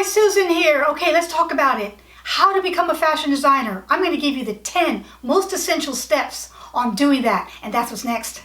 Hi, Susan here. Okay, let's talk about it. How to become a fashion designer. I'm going to give you the 10 most essential steps on doing that, and that's what's next.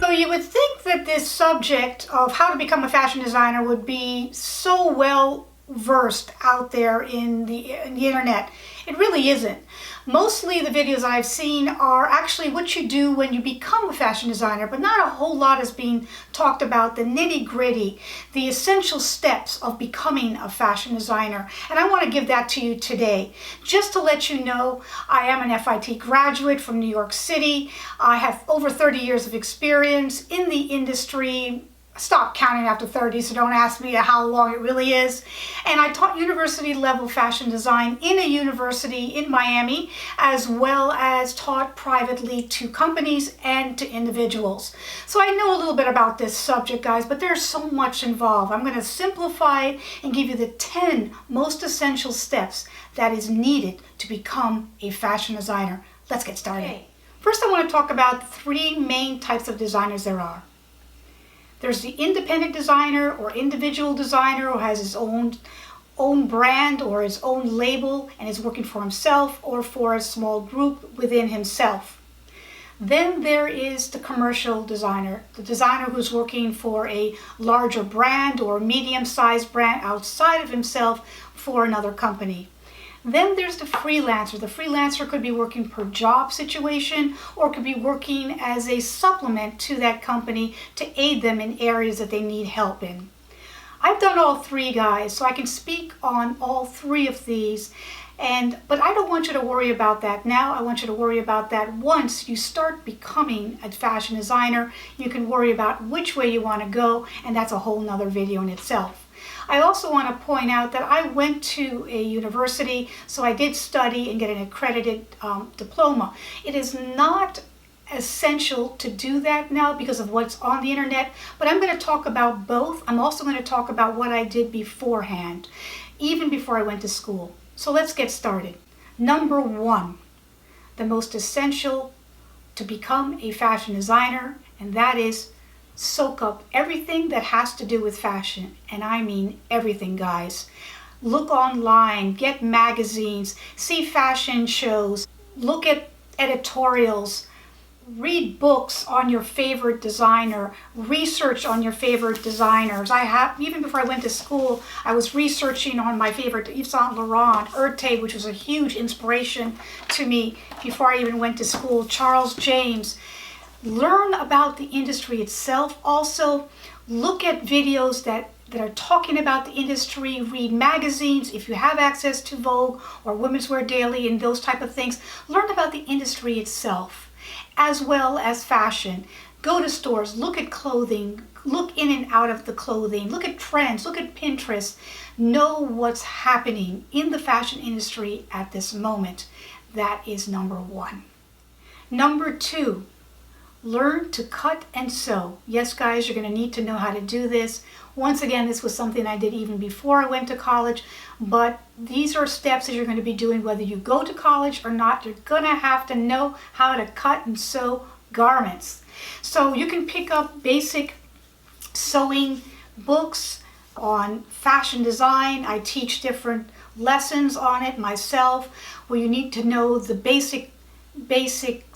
So you would think that this subject of how to become a fashion designer would be so well versed out there in the internet. It really isn't. Mostly the videos I've seen are actually what you do when you become a fashion designer, but not a whole lot is being talked about the nitty-gritty, the essential steps of becoming a fashion designer. And I want to give that to you today. Just to let you know, I am an FIT graduate from New York City. I have over 30 years of experience in the industry. Stop counting after 30, so don't ask me how long it really is. And I taught university level fashion design in a university in Miami, as well as taught privately to companies and to individuals. So I know a little bit about this subject, guys, but there's so much involved. I'm going to simplify it and give you the 10 most essential steps that is needed to become a fashion designer. Let's get started. Okay. First, I want to talk about 3 main types of designers there are. There's the independent designer or individual designer who has his own brand or his own label and is working for himself or for a small group within himself. Then there is the commercial designer, the designer who's working for a larger brand or medium-sized brand outside of himself for another company. Then there's the freelancer. The freelancer could be working per job situation or could be working as a supplement to that company to aid them in areas that they need help in. I've done all 3, guys, so I can speak on all 3 of these. But I don't want you to worry about that now. I want you to worry about that once you start becoming a fashion designer. You can worry about which way you want to go, and that's a whole nother video in itself. I also want to point out that I went to a university, so I did study and get an accredited diploma. It is not essential to do that now because of what's on the internet, but I'm going to talk about both. I'm also going to talk about what I did beforehand, even before I went to school. So let's get started. Number 1, the most essential to become a fashion designer, and that is soak up everything that has to do with fashion. And I mean everything, guys. Look online, get magazines, see fashion shows, look at editorials, read books on your favorite designer, research on your favorite designers. Even before I went to school, I was researching on my favorite Yves Saint Laurent, Erte, which was a huge inspiration to me before I even went to school, Charles James. Learn about the industry itself. Also, look at videos that are talking about the industry. Read magazines if you have access to Vogue or Women's Wear Daily and those type of things. Learn about the industry itself, as well as fashion. Go to stores, look at clothing, look in and out of the clothing, look at trends, look at Pinterest. Know what's happening in the fashion industry at this moment. That is number 1. Number 2, learn to cut and sew. Yes, guys, you're going to need to know how to do this. Once again, this was something I did even before I went to college, but these are steps that you're going to be doing whether you go to college or not. You're going to have to know how to cut and sew garments. So you can pick up basic sewing books on fashion design. I teach different lessons on it myself, where you need to know the basic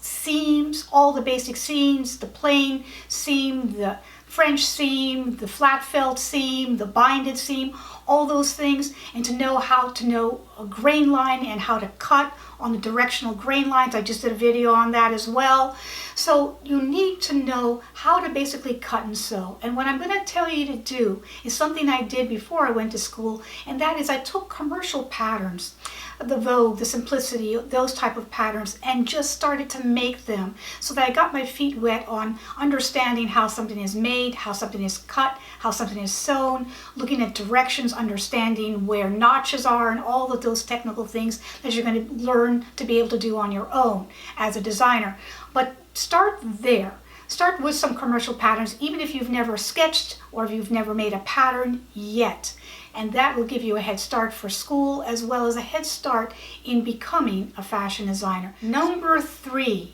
seams, all the basic seams, the plain seam, the French seam, the flat felt seam, the binded seam, all those things, and to know how to know a grain line and how to cut on the directional grain lines. I just did a video on that as well. So you need to know how to basically cut and sew. And what I'm going to tell you to do is something I did before I went to school, and that is I took commercial patterns, the Vogue, the Simplicity, those type of patterns, and just started to make them so that I got my feet wet on understanding how something is made, how something is cut, how something is sewn, looking at directions, understanding where notches are, and all of those technical things that you're going to learn to be able to do on your own as a designer. But start there. Start with some commercial patterns, even if you've never sketched or if you've never made a pattern yet. And that will give you a head start for school as well as a head start in becoming a fashion designer. Number 3,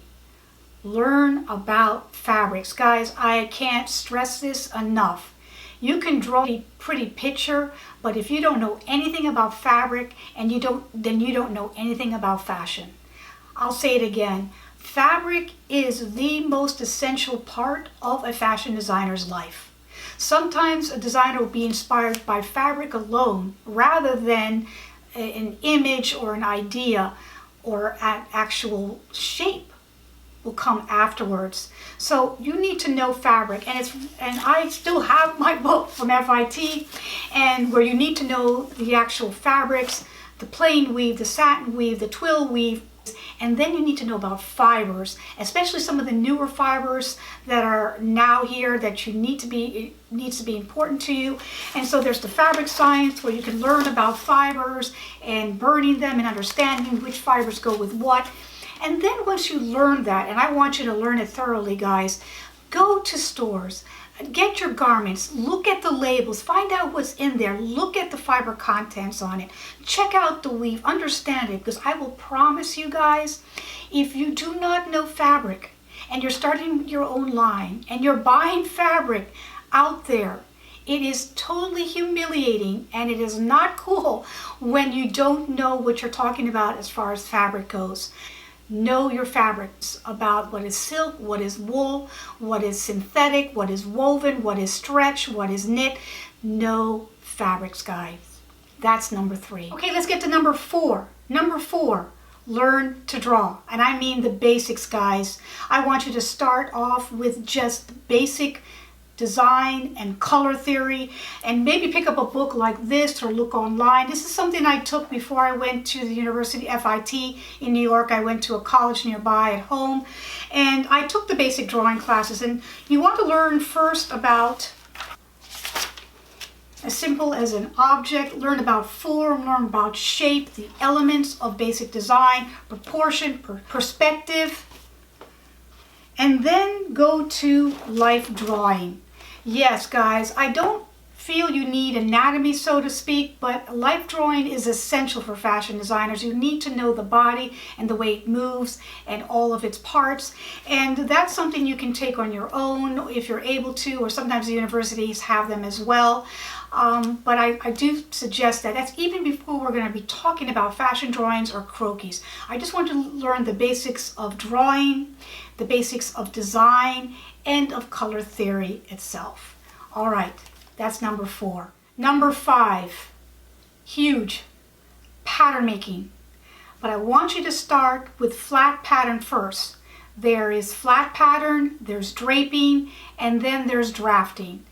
learn about fabrics. Guys, I can't stress this enough. You can draw a pretty picture, but if you don't know anything about fabric and then you don't know anything about fashion. I'll say it again. Fabric is the most essential part of a fashion designer's life. Sometimes a designer will be inspired by fabric alone rather than an image or an idea or an actual shape will come afterwards. So you need to know fabric, and I still have my book from FIT, and where you need to know the actual fabrics, the plain weave, the satin weave, the twill weave, and then you need to know about fibers, especially some of the newer fibers that are now here that it needs to be important to you. And so there's the fabric science where you can learn about fibers and burning them and understanding which fibers go with what. And then once you learn that, and I want you to learn it thoroughly, guys, go to stores, get your garments, look at the labels, find out what's in there, look at the fiber contents on it, check out the weave, understand it, because I will promise you guys, if you do not know fabric and you're starting your own line and you're buying fabric out there, it is totally humiliating and it is not cool when you don't know what you're talking about as far as fabric goes. Know your fabrics about what is silk, what is wool, what is synthetic, what is woven, what is stretch, what is knit. Know fabrics, guys. That's number 3. Okay, let's get to number 4. Number 4, learn to draw. And I mean the basics, guys. I want you to start off with just basic design and color theory, and maybe pick up a book like this or look online. This is something I took before I went to the University FIT in New York. I went to a college nearby at home, and I took the basic drawing classes. And you want to learn first about as simple as an object, learn about form, learn about shape, the elements of basic design, proportion, perspective, and then go to life drawing. Yes, guys, I don't feel you need anatomy, so to speak, but life drawing is essential for fashion designers. You need to know the body and the way it moves and all of its parts, and that's something you can take on your own if you're able to, or sometimes the universities have them as well. But I do suggest that's even before we're going to be talking about fashion drawings or croquis. I just want to learn the basics of drawing, the basics of design, and of color theory itself. All right, that's number 4. Number 5, huge, pattern making. But I want you to start with flat pattern first. There is flat pattern, there's draping, and then there's drafting.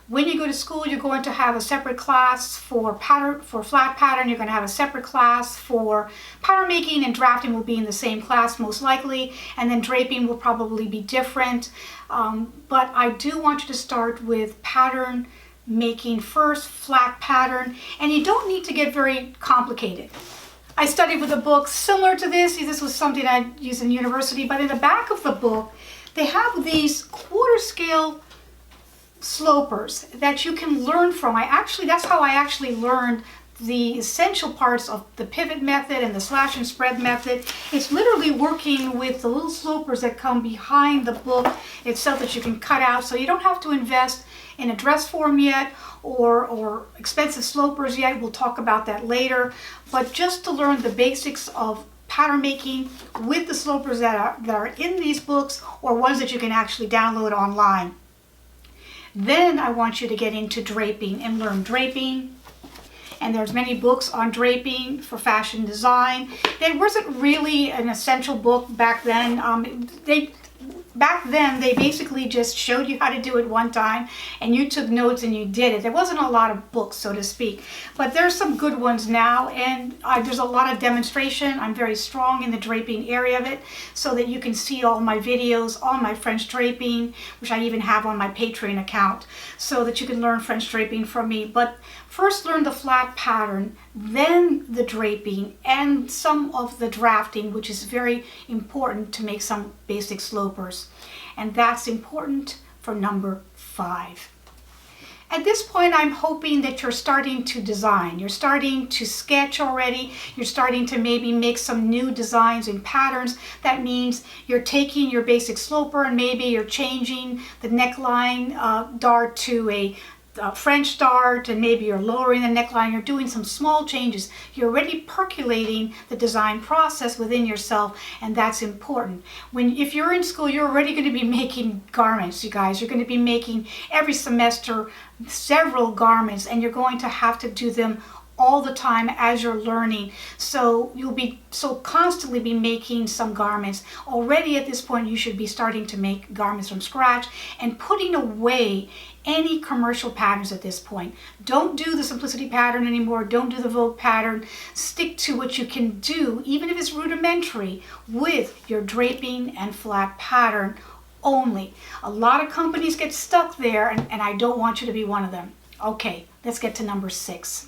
When you go to school, you're going to have a separate class for flat pattern. You're going to have a separate class for pattern making, and drafting will be in the same class most likely, and then draping will probably be different. But I do want you to start with pattern making first, flat pattern, and you don't need to get very complicated. I studied with a book similar to this. This was something I used in university, but in the back of the book, they have these quarter scale slopers that you can learn from. That's how I actually learned the essential parts of the pivot method and the slash and spread method. It's literally working with the little slopers that come behind the book itself that you can cut out, so you don't have to invest in a dress form yet or expensive slopers yet. We'll talk about that later, but just to learn the basics of pattern making with the slopers that are in these books, or ones that you can actually download online. Then I want you to get into draping and learn draping. And there's many books on draping for fashion design. It wasn't really an essential book back then. Back then, they basically just showed you how to do it one time, and you took notes and you did it. There wasn't a lot of books, so to speak, but there's some good ones now, and there's a lot of demonstration. I'm very strong in the draping area of it, so that you can see all my videos on my French draping, which I even have on my Patreon account, so that you can learn French draping from me. But first learn the flat pattern, then the draping, and some of the drafting, which is very important to make some basic slopers. And that's important for number 5. At this point, I'm hoping that you're starting to design. You're starting to sketch already. You're starting to maybe make some new designs and patterns. That means you're taking your basic sloper and maybe you're changing the neckline dart to a French dart, and maybe you're lowering the neckline. You're doing some small changes. You're already percolating the design process within yourself, and that's important. If you're in school, you're already going to be making garments, you guys. You're going to be making every semester several garments, and you're going to have to do them all the time as you're learning. So you'll be constantly be making some garments. Already at this point, you should be starting to make garments from scratch and putting away any commercial patterns at this point. Don't do the simplicity pattern anymore. Don't do the Vogue pattern. Stick to what you can do, even if it's rudimentary, with your draping and flat pattern only. A lot of companies get stuck there, and I don't want you to be one of them. Okay, let's get to number 6.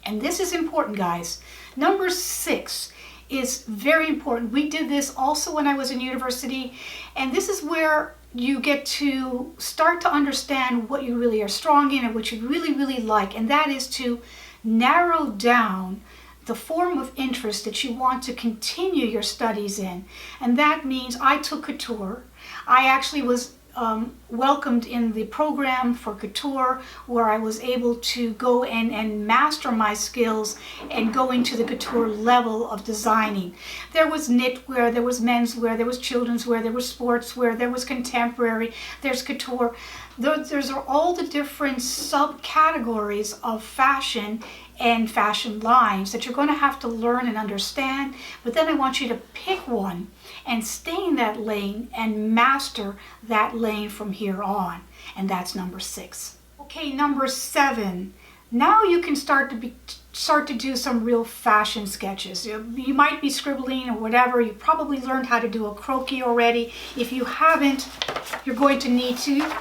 And this is important, guys. Number 6 is very important. We did this also when I was in university, and this is where you get to start to understand what you really are strong in and what you really like, and that is to narrow down the form of interest that you want to continue your studies in. And that means I took Couture. I actually was welcomed in the program for Couture, where I was able to go and master my skills and go into the Couture level of designing. There was knitwear, there was menswear, there was children's wear, there was sportswear, there was contemporary, there's Couture. Those are all the different subcategories of fashion and fashion lines that you're going to have to learn and understand. But then I want you to pick one and stay in that lane and master that lane from here on. And that's number 6. Okay, number 7. Now you can start to do some real fashion sketches. You might be scribbling or whatever. You probably learned how to do a croquis already. If you haven't, you're going to need to.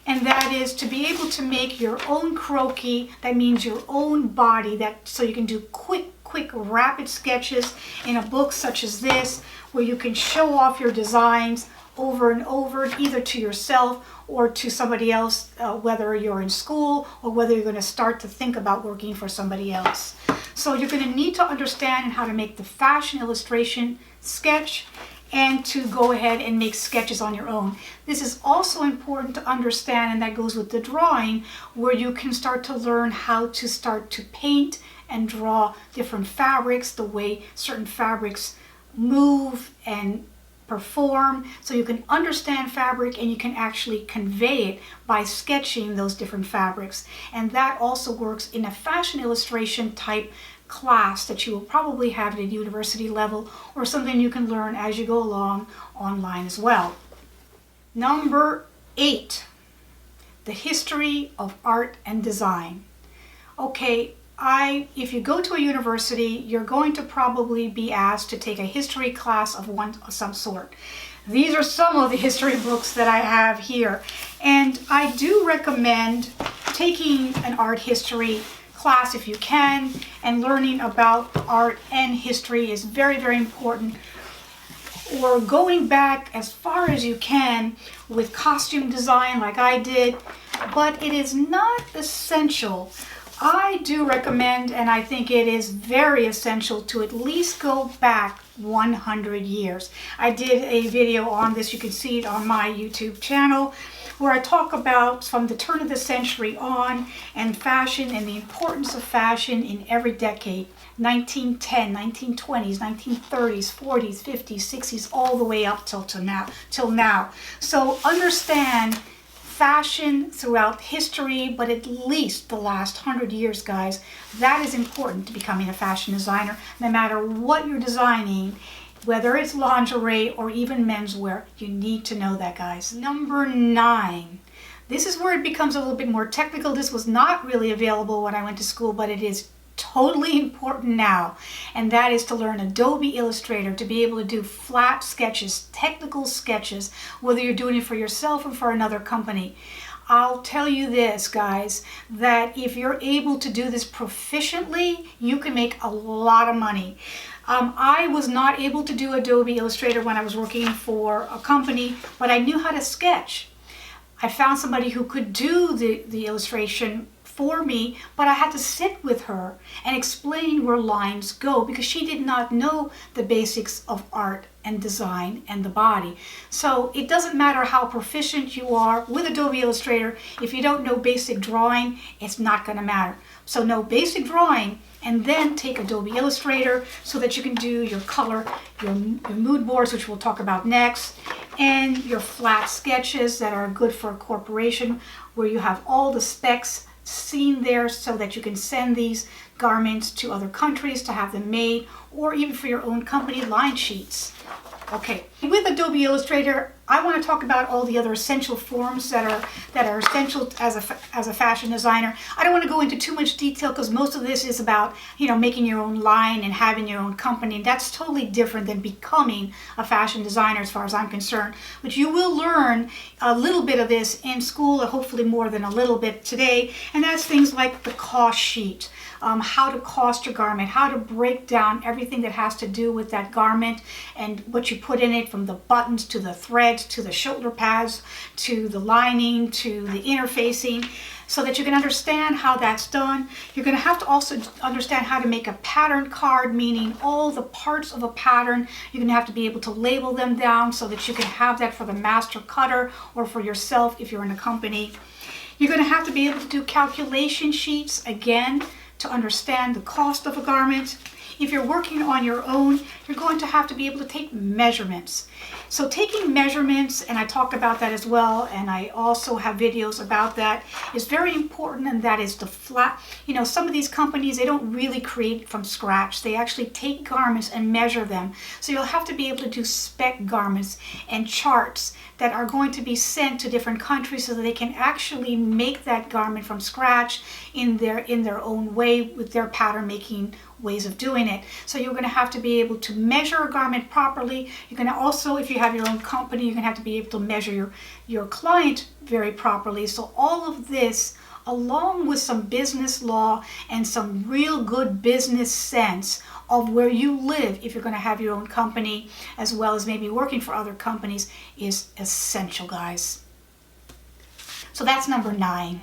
And that is to be able to make your own croquis. That means your own body, so you can do quick, rapid sketches in a book such as this, where you can show off your designs over and over, either to yourself or to somebody else, whether you're in school or whether you're going to start to think about working for somebody else. So you're going to need to understand how to make the fashion illustration sketch and to go ahead and make sketches on your own. This is also important to understand, and that goes with the drawing, where you can start to learn how to start to paint and draw different fabrics, the way certain fabrics move and perform, so you can understand fabric and you can actually convey it by sketching those different fabrics. And that also works in a fashion illustration type class that you will probably have at a university level, or something you can learn as you go along online as well. Number 8, the history of art and design. Okay, if you go to a university, you're going to probably be asked to take a history class of some sort. These are some of the history books that I have here, and I do recommend taking an art history class if you can, and learning about art and history is very important. Or going back as far as you can with costume design like I did, but it is not essential. I do recommend, and I think it is very essential, to at least go back 100 years. I did a video on this, you can see it on my YouTube channel, where I talk about from the turn of the century on and fashion and the importance of fashion in every decade. 1910, 1920s, 1930s, 40s, 50s, 60s, all the way up till now. So understand fashion throughout history, but at least the last 100 years, guys. That is important to becoming a fashion designer. No matter what you're designing, whether it's lingerie or even menswear, you need to know that, guys. Number 9. This is where it becomes a little bit more technical. This was not really available when I went to school, but it is totally important now. And that is to learn Adobe Illustrator, to be able to do flat sketches, technical sketches, whether you're doing it for yourself or for another company. I'll tell you this, guys, that if you're able to do this proficiently, you can make a lot of money. I was not able to do Adobe Illustrator when I was working for a company, but I knew how to sketch. I found somebody who could do the illustration for me, but I had to sit with her and explain where lines go because she did not know the basics of art and design and the body. So it doesn't matter how proficient you are with Adobe Illustrator. If you don't know basic drawing, it's not going to matter. So know basic drawing and then take Adobe Illustrator so that you can do your color, your mood boards, which we'll talk about next, and your flat sketches that are good for a corporation where you have all the specs seen there so that you can send these garments to other countries to have them made, or even for your own company line sheets. Okay, with Adobe Illustrator, I want to talk about all the other essential forms that are essential as a fashion designer. I don't want to go into too much detail because most of this is about, you know, making your own line and having your own company. That's totally different than becoming a fashion designer as far as I'm concerned. But you will learn a little bit of this in school, or hopefully more than a little bit today, and that's things like the cost sheet. How to cost your garment, how to break down everything that has to do with that garment and what you put in it, from the buttons to the threads to the shoulder pads to the lining to the interfacing, so that you can understand how that's done. You're going to have to also understand how to make a pattern card, meaning all the parts of a pattern. You're going to have to be able to label them down so that you can have that for the master cutter or for yourself if you're in a company. You're going to have to be able to do calculation sheets, again, to understand the cost of a garment. If you're working on your own, you're going to have to be able to take measurements. So taking measurements, and I talked about that as well, and I also have videos about that, is very important, and that is the flat. You know, some of these companies, they don't really create from scratch. They actually take garments and measure them. So you'll have to be able to do spec garments and charts that are going to be sent to different countries so that they can actually make that garment from scratch in their own way with their pattern making ways of doing it. So you're going to have to be able to measure a garment properly. You're going to also, if you have your own company, you're going to have to be able to measure your client very properly. So all of this, along with some business law and some real good business sense of where you live, if you're going to have your own company, as well as maybe working for other companies, is essential, guys. So that's number 9.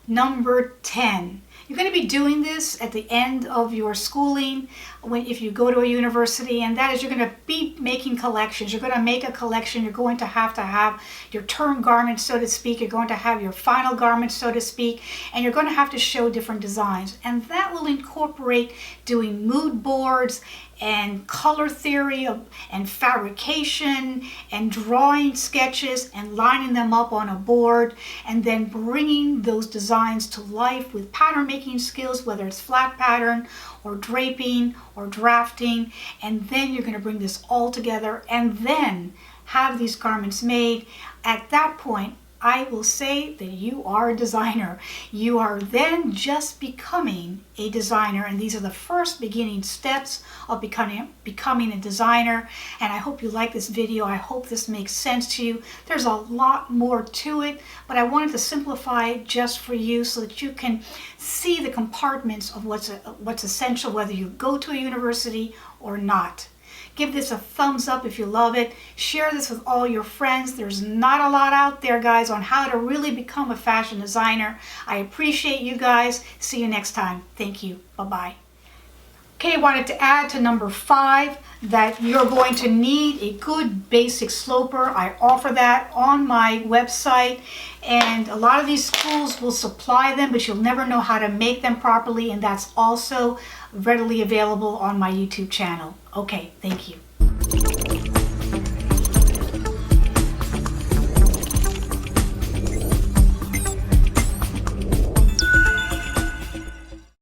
Number 10. You're going to be doing this at the end of your schooling if you go to a university, and that is you're going to be making collections. You're going to make a collection. You're going to have your term garment, so to speak. You're going to have your final garment, so to speak, and you're going to have to show different designs. And that will incorporate doing mood boards and color theory and fabrication and drawing sketches and lining them up on a board, and then bringing those designs to life with pattern making skills, whether it's flat pattern or draping or drafting. And then you're going to bring this all together and then have these garments made. At that point, I will say that you are a designer. You are then just becoming a designer, and these are the first beginning steps of becoming a designer. And I hope you like this video. I hope this makes sense to you. There's a lot more to it, but I wanted to simplify it just for you so that you can see the compartments of what's essential, whether you go to a university or not. Give this a thumbs up if you love it. Share this with all your friends. There's not a lot out there, guys, on how to really become a fashion designer. I appreciate you guys. See you next time. Thank you. Bye-bye. Okay, I wanted to add to number 5 that you're going to need a good basic sloper. I offer that on my website, and a lot of these schools will supply them, but you'll never know how to make them properly, and that's also readily available on my YouTube channel. Okay, thank you.